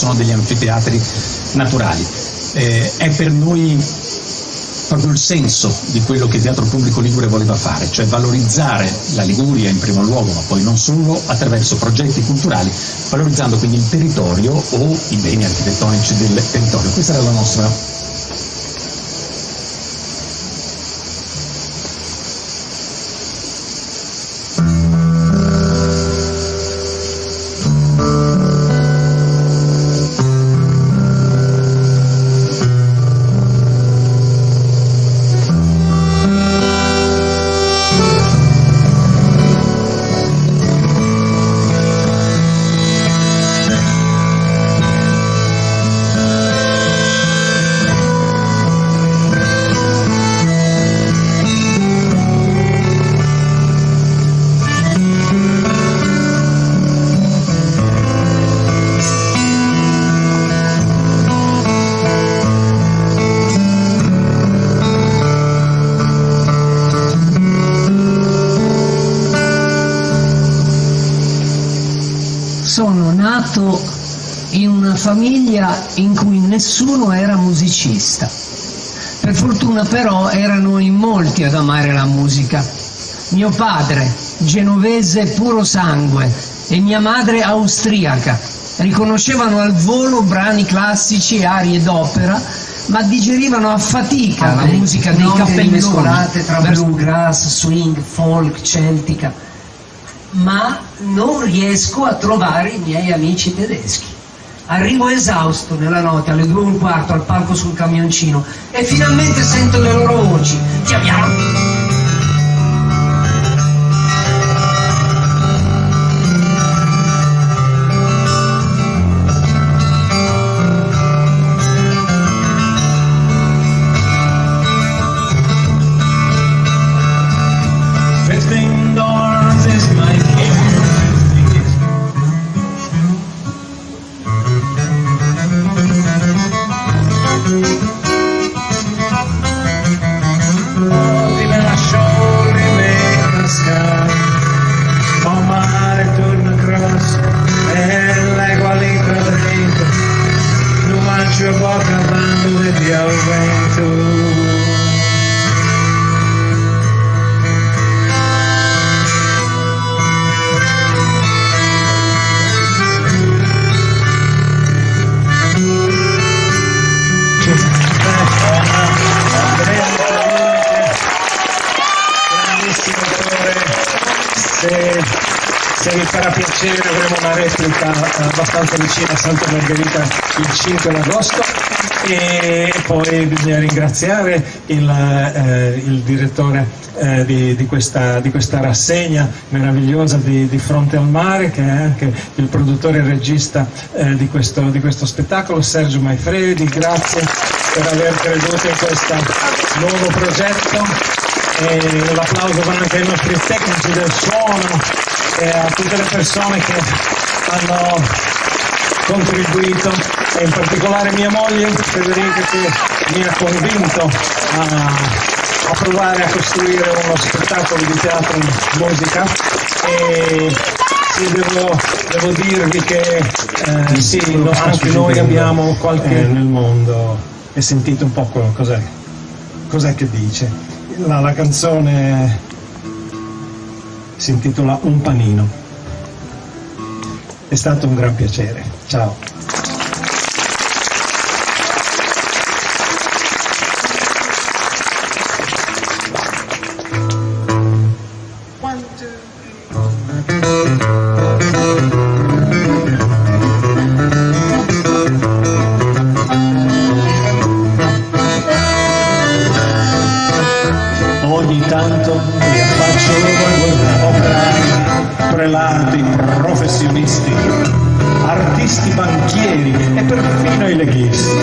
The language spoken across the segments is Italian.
sono degli anfiteatri naturali. È per noi proprio il senso di quello che Teatro Pubblico Ligure voleva fare, cioè valorizzare la Liguria in primo luogo, ma poi non solo, attraverso progetti culturali, valorizzando quindi il territorio o i beni architettonici del territorio. Questa era la nostra. Sono nato in una famiglia in cui nessuno era musicista. Per fortuna però erano in molti ad amare la musica. Mio padre, genovese puro sangue, e mia madre austriaca, riconoscevano al volo brani classici e arie d'opera, ma digerivano a fatica la musica dei cappelloni mescolate tra bluegrass, swing, folk, celtica. Ma non riesco a trovare i miei amici tedeschi. Arrivo esausto nella notte alle 2:15 al palco sul camioncino e finalmente sento le loro voci. Chiamiamo. Se vi farà piacere avremo una replica abbastanza vicina a Santa Margherita il 5 agosto e poi bisogna ringraziare il direttore di questa rassegna meravigliosa di Fronte al Mare, che è anche il produttore e regista di questo spettacolo, Sergio Maifredi. Grazie per aver creduto in questo nuovo progetto. E l'applauso va anche ai nostri tecnici del suono e a tutte le persone che hanno contribuito, e in particolare mia moglie Federica, che mi ha convinto a provare a costruire uno spettacolo di teatro in musica. E sì, devo dirvi che sì, anche noi abbiamo qualche nel mondo e sentite un po' cos'è che dice. La canzone si intitola Un panino. È stato un gran piacere. Ciao. Ogni tanto mi affaccio operai, prelati, professionisti, artisti, banchieri e perfino i leghisti.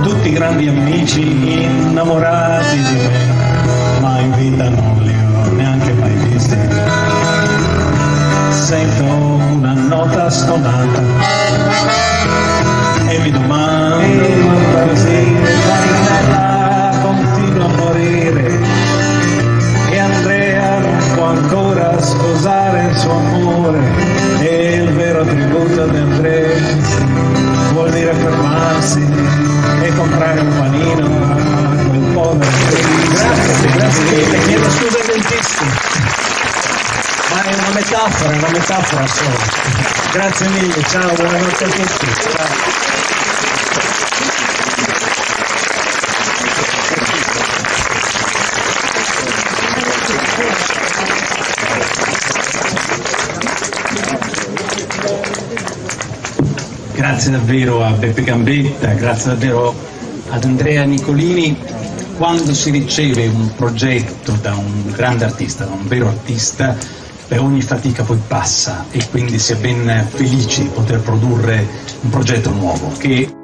Tutti grandi amici innamorati di me, ma in vita non li ho neanche mai visti. Sento una nota stonata e mi domando così continua a morire e Andrea non può ancora sposare il suo amore, e il vero tributo di Andrea venire a fermarsi e comprare un panino a quel povero. Grazie mille, chiedo scusa ai dentisti. Ma è una metafora solo. Grazie mille, ciao, buonanotte a tutti. Ciao. Grazie davvero a Beppe Gambetta, grazie davvero ad Andrea Nicolini. Quando si riceve un progetto da un grande artista, da un vero artista, ogni fatica poi passa e quindi si è ben felici di poter produrre un progetto nuovo che